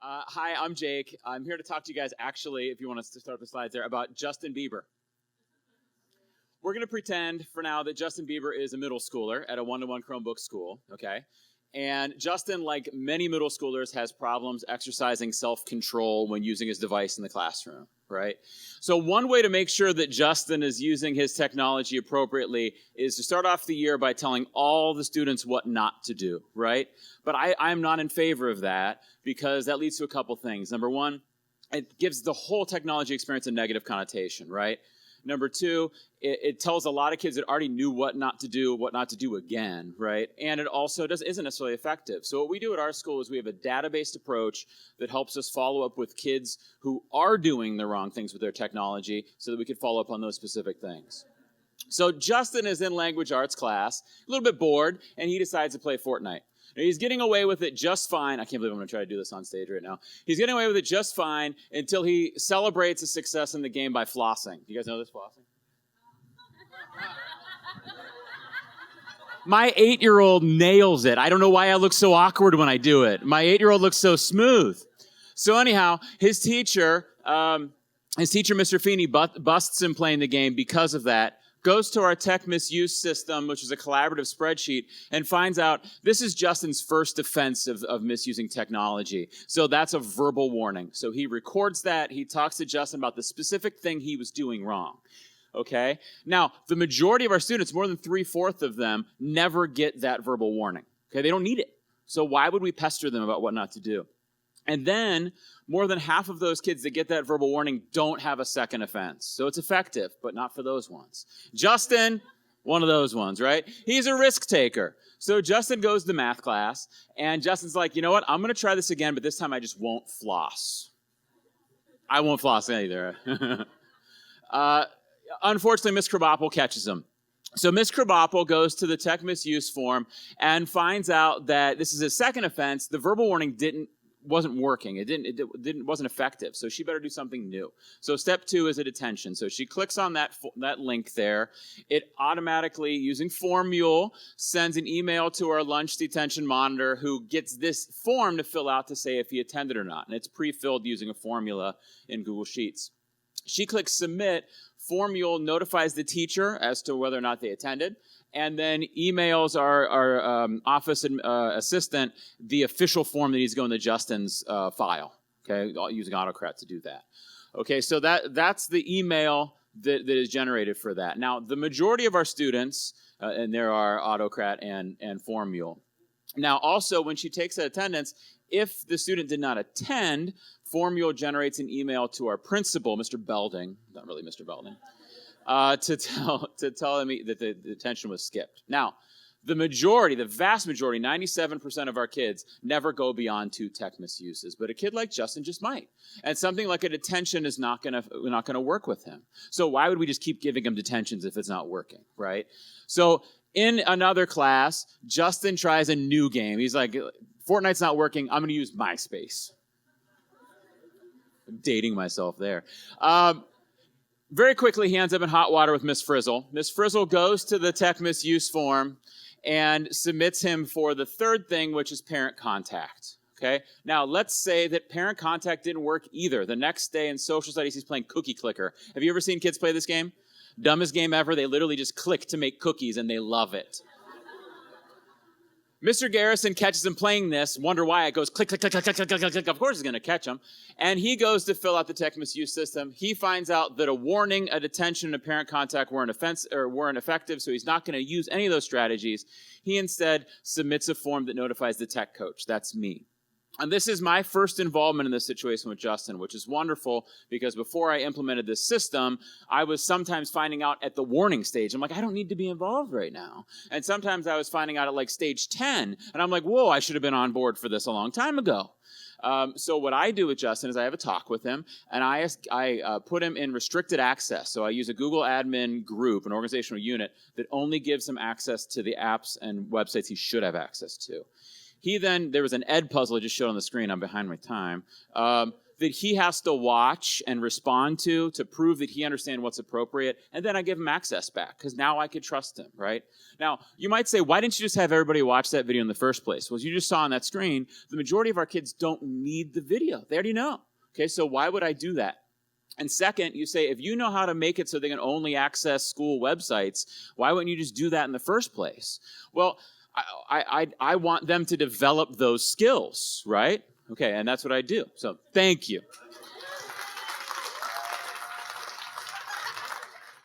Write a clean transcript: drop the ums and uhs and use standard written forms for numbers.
Hi, I'm Jake. I'm here to talk to you guys, actually, if you want us to start the slides there, about Justin Bieber. We're going to pretend for now that Justin Bieber is a middle schooler at a one-to-one Chromebook school, okay? And Justin, like many middle schoolers, has problems exercising self-control when using his device in the classroom, right? So one way to make sure that Justin is using his technology appropriately is to start off the year by telling all the students what not to do, right? But I'm not in favor of that because that leads to a couple things. Number one, it gives the whole technology experience a negative connotation, right? Number two, it tells a lot of kids that already knew what not to do again, right? And it also isn't necessarily effective. So what we do at our school is we have a data-based approach that helps us follow up with kids who are doing the wrong things with their technology so that we can follow up on those specific things. So Justin is in language arts class, a little bit bored, and he decides to play Fortnite. Now, he's getting away with it just fine. I can't believe I'm going to try to do this on stage right now. He's getting away with it just fine until he celebrates a success in the game by flossing. Do you guys know this, flossing? My 8-year-old nails it. I don't know why I look so awkward when I do it. My 8-year-old looks so smooth. So anyhow, his teacher, Mr. Feeney, busts him playing the game because of that. Goes to our tech misuse system, which is a collaborative spreadsheet, and finds out this is Justin's first offense of misusing technology. So that's a verbal warning. So he records that. He talks to Justin about the specific thing he was doing wrong. Okay? Now, the majority of our students, more than 3/4 of them, never get that verbal warning. Okay? They don't need it. So why would we pester them about what not to do? And then, more than half of those kids that get that verbal warning don't have a second offense. So it's effective, but not for those ones. Justin, one of those ones, right? He's a risk taker. So Justin goes to math class, and Justin's like, you know what? I'm going to try this again, but this time I just won't floss. I won't floss either. Unfortunately, Miss Krabappel catches him. So Miss Krabappel goes to the tech misuse form and finds out that this is his second offense. The verbal warning wasn't working. It wasn't effective. So she better do something new. So step 2 is a detention. So she clicks on that link there. It automatically, using Formule, sends an email to our lunch detention monitor who gets this form to fill out to say if he attended or not. And it's pre-filled using a formula in Google Sheets. She clicks submit. Formule notifies the teacher as to whether or not they attended, and then emails our office assistant the official form that needs to go into Justin's file, okay, using Autocrat to do that. Okay, so that's the email that is generated for that. Now, the majority of our students, and there are Autocrat and Formule. Now, also, when she takes attendance, if the student did not attend, Formule generates an email to our principal, Mr. Belding, not really Mr. Belding, to tell him that the detention was skipped. Now, the vast majority, 97% of our kids never go beyond 2 tech misuses, but a kid like Justin just might. And something like a detention is not going to work with him. So why would we just keep giving him detentions if it's not working, right? So in another class, Justin tries a new game. He's like, Fortnite's not working. I'm going to use MySpace. I'm dating myself there. Very quickly, he ends up in hot water with Miss Frizzle. Miss Frizzle goes to the tech misuse form and submits him for the third thing, which is parent contact. Okay? Now, let's say that parent contact didn't work either. The next day in social studies, he's playing Cookie Clicker. Have you ever seen kids play this game? Dumbest game ever. They literally just click to make cookies, and they love it. Mr. Garrison catches him playing this, wonder why it goes click, click, click, click, click, click, click, click. Of course he's going to catch him. And he goes to fill out the tech misuse system. He finds out that a warning, a detention, and a parent contact weren't effective, so he's not going to use any of those strategies. He instead submits a form that notifies the tech coach. That's me. And this is my first involvement in this situation with Justin, which is wonderful because before I implemented this system, I was sometimes finding out at the warning stage. I'm like, I don't need to be involved right now. And sometimes I was finding out at like stage 10, and I'm like, whoa, I should have been on board for this a long time ago. So what I do with Justin is I have a talk with him, and I put him in restricted access. So I use a Google admin group, an organizational unit, that only gives him access to the apps and websites he should have access to. There was an ed puzzle I just showed on the screen. I'm behind my time. that he has to watch and respond to prove that he understands what's appropriate, and then I give him access back, because now I could trust him, right? Now, you might say, why didn't you just have everybody watch that video in the first place? Well, as you just saw on that screen, the majority of our kids don't need the video. They already know. Okay, so why would I do that? And second, you say, if you know how to make it so they can only access school websites, why wouldn't you just do that in the first place? Well, I want them to develop those skills, right? Okay, and that's what I do. So thank you.